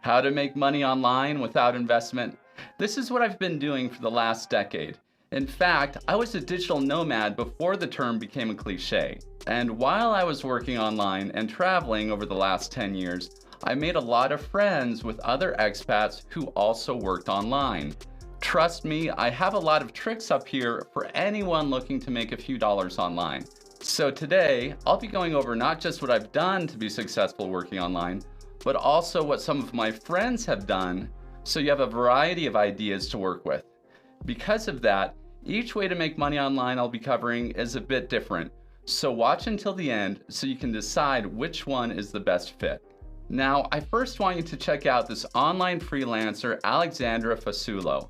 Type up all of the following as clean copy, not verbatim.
How to make money online without investment. This is what I've been doing for the last decade. In fact, I was a digital nomad before the term became a cliche. And while I was working online and traveling over the last 10 years, I made a lot of friends with other expats who also worked online. Trust me, I have a lot of tricks up here for anyone looking to make a few dollars online. So today, I'll be going over not just what I've done to be successful working online, but also what some of my friends have done, so you have a variety of ideas to work with. Because of that, each way to make money online I'll be covering is a bit different, so watch until the end so you can decide which one is the best fit. Now, I first want you to check out this online freelancer, Alexandra Fasulo.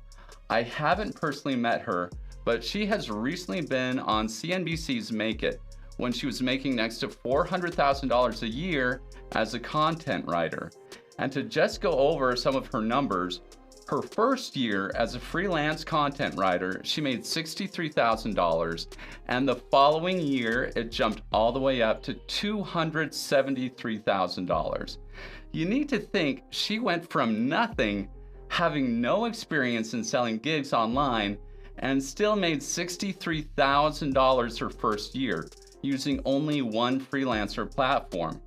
I haven't personally met her, but she has recently been on CNBC's Make It, when she was making next to $400,000 a year as a content writer. And to just go over some of her numbers, her first year as a freelance content writer, she made $63,000, and the following year it jumped all the way up to $273,000. You need to think she went from nothing, having no experience in selling gigs online, and still made $63,000 her first year, using only one freelancer platform.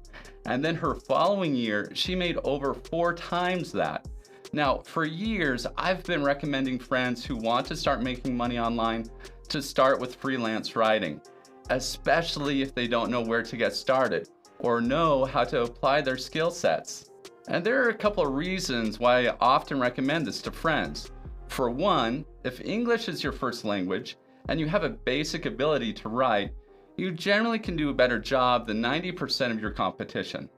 And then her following year, she made over 4 times that. Now, for years, I've been recommending friends who want to start making money online to start with freelance writing, especially if they don't know where to get started or know how to apply their skill sets. And there are a couple of reasons why I often recommend this to friends. For one, if English is your first language and you have a basic ability to write, you generally can do a better job than 90% of your competition.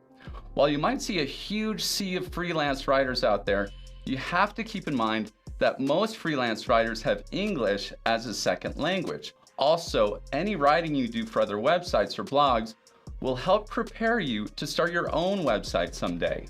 While you might see a huge sea of freelance writers out there, you have to keep in mind that most freelance writers have English as a second language. Also, any writing you do for other websites or blogs will help prepare you to start your own website someday.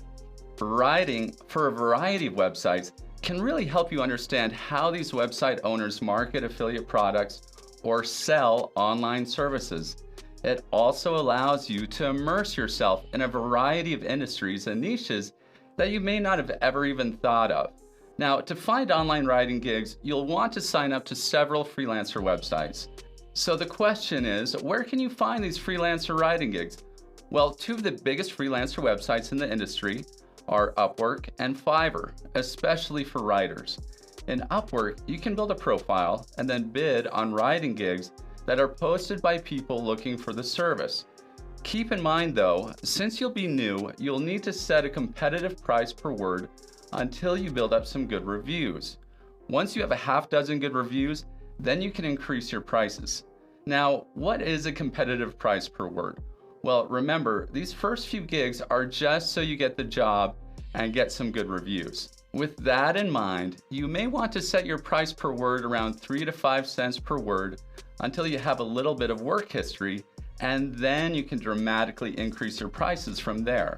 Writing for a variety of websites can really help you understand how these website owners market affiliate products or sell online services. It also allows you to immerse yourself in a variety of industries and niches that you may not have ever even thought of. Now, to find online writing gigs, you'll want to sign up to several freelancer websites. So the question is, where can you find these freelancer writing gigs? Well, 2 of the biggest freelancer websites in the industry are Upwork and Fiverr, especially for writers. In Upwork, you can build a profile and then bid on writing gigs that are posted by people looking for the service. Keep in mind though, since you'll be new, you'll need to set a competitive price per word until you build up some good reviews. Once you have a half dozen good reviews, then you can increase your prices. Now, what is a competitive price per word? Well, remember, these first few gigs are just so you get the job and get some good reviews. With that in mind, you may want to set your price per word around 3 to 5 cents per word until you have a little bit of work history, and then you can dramatically increase your prices from there.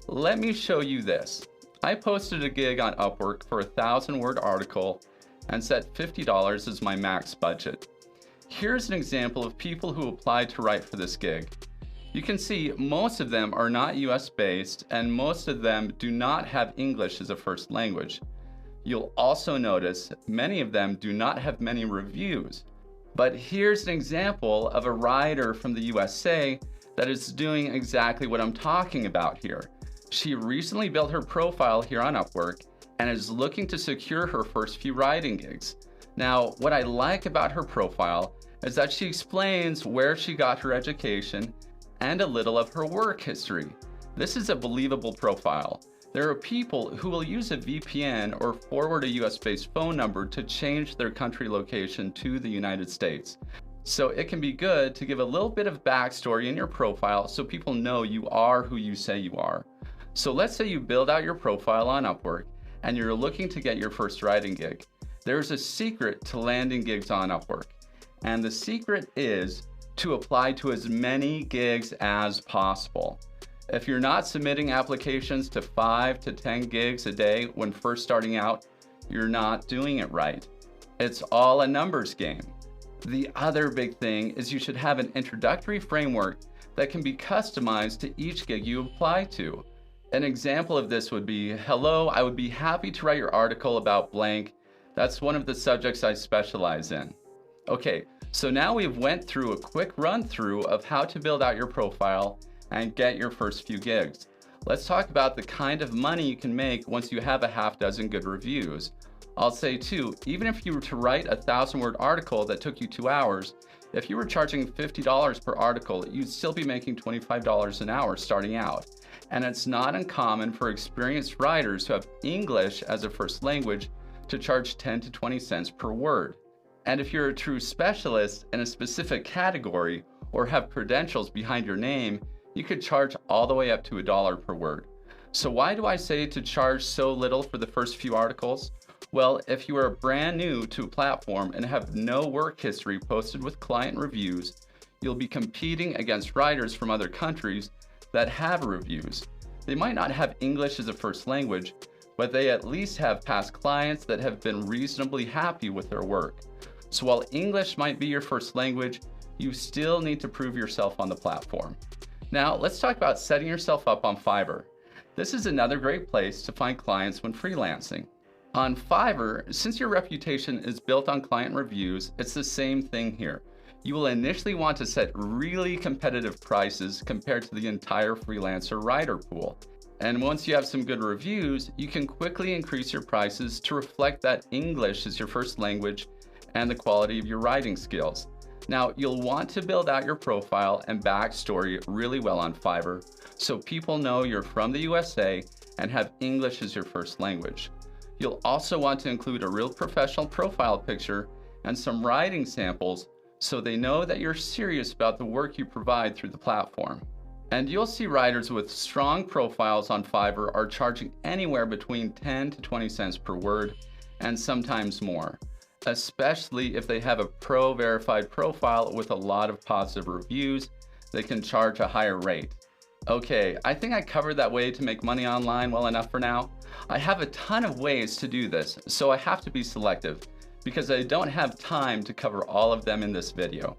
Let me show you this. I posted a gig on Upwork for a 1,000-word article and set $50 as my max budget. Here's an example of people who applied to write for this gig. You can see most of them are not US based and most of them do not have English as a first language. You'll also notice many of them do not have many reviews. But here's an example of a writer from the USA that is doing exactly what I'm talking about here. She recently built her profile here on Upwork and is looking to secure her first few writing gigs. Now, what I like about her profile is that she explains where she got her education and a little of her work history. This is a believable profile. There are people who will use a VPN or forward a US-based phone number to change their country location to the United States. So it can be good to give a little bit of backstory in your profile so people know you are who you say you are. So let's say you build out your profile on Upwork and you're looking to get your first writing gig. There's a secret to landing gigs on Upwork, and the secret is to apply to as many gigs as possible. If you're not submitting applications to 5 to 10 gigs a day when first starting out, you're not doing it right. It's all a numbers game. The other big thing is you should have an introductory framework that can be customized to each gig you apply to. An example of this would be, hello, I would be happy to write your article about blank. That's one of the subjects I specialize in. Okay, so now we've went through a quick run through of how to build out your profile and get your first few gigs. Let's talk about the kind of money you can make once you have a half dozen good reviews. I'll say too, even if you were to write a 1,000-word article that took you 2 hours, if you were charging $50 per article, you'd still be making $25 an hour starting out. And it's not uncommon for experienced writers who have English as a first language to charge 10 to 20 cents per word. And if you're a true specialist in a specific category or have credentials behind your name, you could charge all the way up to $1 per word. So why do I say to charge so little for the first few articles? Well, if you are brand new to a platform and have no work history posted with client reviews, you'll be competing against writers from other countries that have reviews. They might not have English as a first language, but they at least have past clients that have been reasonably happy with their work. So while English might be your first language, you still need to prove yourself on the platform. Now, let's talk about setting yourself up on Fiverr. This is another great place to find clients when freelancing. On Fiverr, since your reputation is built on client reviews, it's the same thing here. You will initially want to set really competitive prices compared to the entire freelancer writer pool. And once you have some good reviews, you can quickly increase your prices to reflect that English is your first language and the quality of your writing skills. Now, you'll want to build out your profile and backstory really well on Fiverr so people know you're from the USA and have English as your first language. You'll also want to include a real professional profile picture and some writing samples so they know that you're serious about the work you provide through the platform. And you'll see writers with strong profiles on Fiverr are charging anywhere between 10 to 20 cents per word and sometimes more, especially if they have a pro-verified profile with a lot of positive reviews. They can charge a higher rate. Okay, I think I covered that way to make money online well enough for now. I have a ton of ways to do this, so I have to be selective because I don't have time to cover all of them in this video.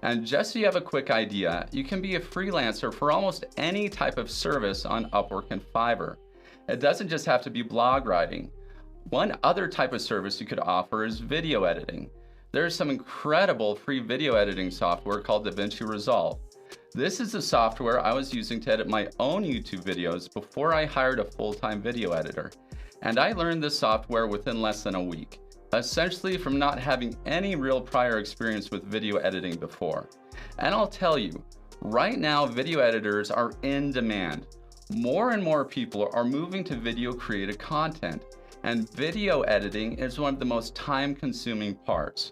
And just so you have a quick idea, you can be a freelancer for almost any type of service on Upwork and Fiverr. It doesn't just have to be blog writing. One other type of service you could offer is video editing. There's some incredible free video editing software called DaVinci Resolve. This is the software I was using to edit my own YouTube videos before I hired a full-time video editor. And I learned this software within less than a week, essentially from not having any real prior experience with video editing before. And I'll tell you, right now video editors are in demand. More and more people are moving to video created content, and video editing is one of the most time-consuming parts.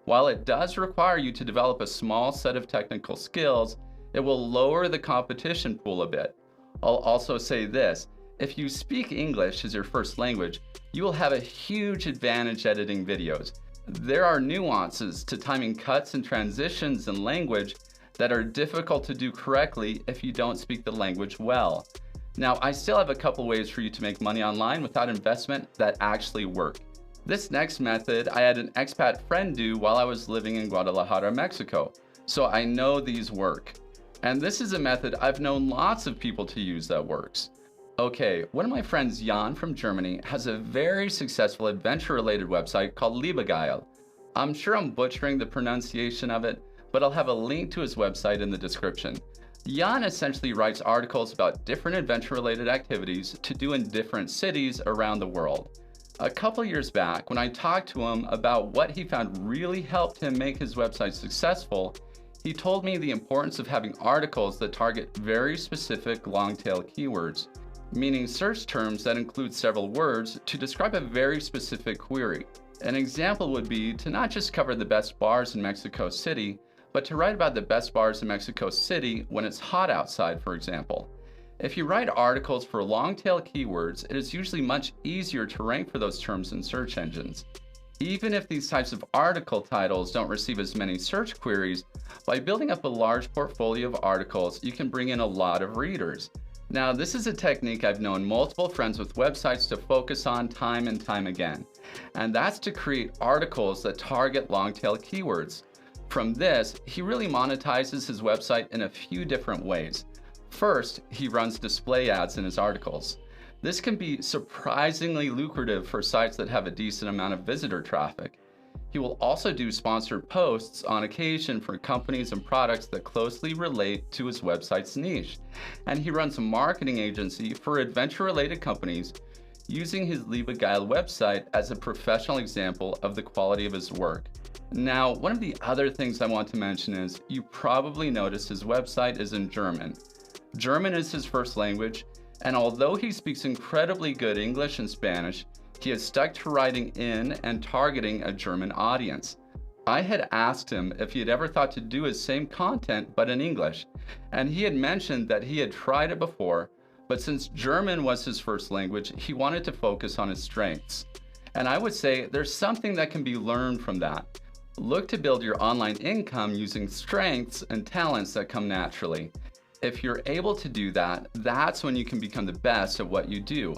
While it does require you to develop a small set of technical skills, it will lower the competition pool a bit. I'll also say this, if you speak English as your first language, you will have a huge advantage editing videos. There are nuances to timing cuts and transitions in language that are difficult to do correctly if you don't speak the language well. Now, I still have a couple ways for you to make money online without investment that actually work. This next method I had an expat friend do while I was living in Guadalajara, Mexico, so I know these work. And this is a method I've known lots of people to use that works. Okay, one of my friends, Jan from Germany, has a very successful adventure-related website called WeBull. I'm sure I'm butchering the pronunciation of it, but I'll have a link to his website in the description. Jan essentially writes articles about different adventure-related activities to do in different cities around the world. A couple years back, when I talked to him about what he found really helped him make his website successful, he told me the importance of having articles that target very specific long-tail keywords, meaning search terms that include several words to describe a very specific query. An example would be to not just cover the best bars in Mexico City, but to write about the best bars in Mexico City when it's hot outside, for example. If you write articles for long-tail keywords, it is usually much easier to rank for those terms in search engines. Even if these types of article titles don't receive as many search queries, by building up a large portfolio of articles, you can bring in a lot of readers. Now, this is a technique I've known multiple friends with websites to focus on time and time again, and that's to create articles that target long-tail keywords. From this, he really monetizes his website in a few different ways. First, he runs display ads in his articles. This can be surprisingly lucrative for sites that have a decent amount of visitor traffic. He will also do sponsored posts on occasion for companies and products that closely relate to his website's niche. And he runs a marketing agency for adventure-related companies using his LiebeGeil website as a professional example of the quality of his work. Now, one of the other things I want to mention is you probably noticed his website is in German. German is his first language, and although he speaks incredibly good English and Spanish, he has stuck to writing in and targeting a German audience. I had asked him if he had ever thought to do his same content but in English, and he had mentioned that he had tried it before, but since German was his first language, he wanted to focus on his strengths. And I would say there's something that can be learned from that. Look to build your online income using strengths and talents that come naturally. If you're able to do that, that's when you can become the best at what you do.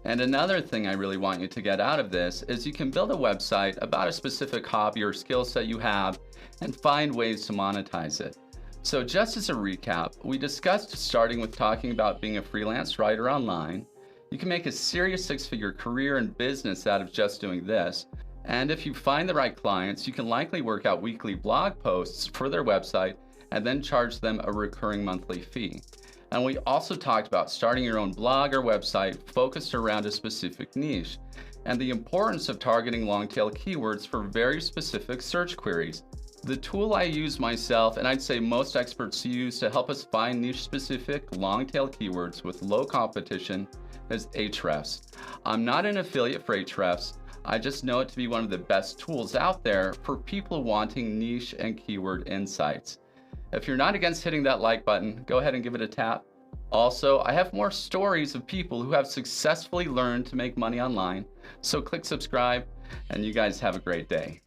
And another thing I really want you to get out of this is you can build a website about a specific hobby or skill set you have and find ways to monetize it. So just as a recap, we discussed starting with talking about being a freelance writer online. You can make a serious six-figure career and business out of just doing this. And if you find the right clients, you can likely work out weekly blog posts for their website and then charge them a recurring monthly fee. And we also talked about starting your own blog or website focused around a specific niche and the importance of targeting long-tail keywords for very specific search queries. The tool I use myself, and I'd say most experts use to help us find niche-specific long-tail keywords with low competition, is Ahrefs. I'm not an affiliate for Ahrefs. I just know it to be one of the best tools out there for people wanting niche and keyword insights. If you're not against hitting that like button, go ahead and give it a tap. Also, I have more stories of people who have successfully learned to make money online, so click subscribe, and you guys have a great day.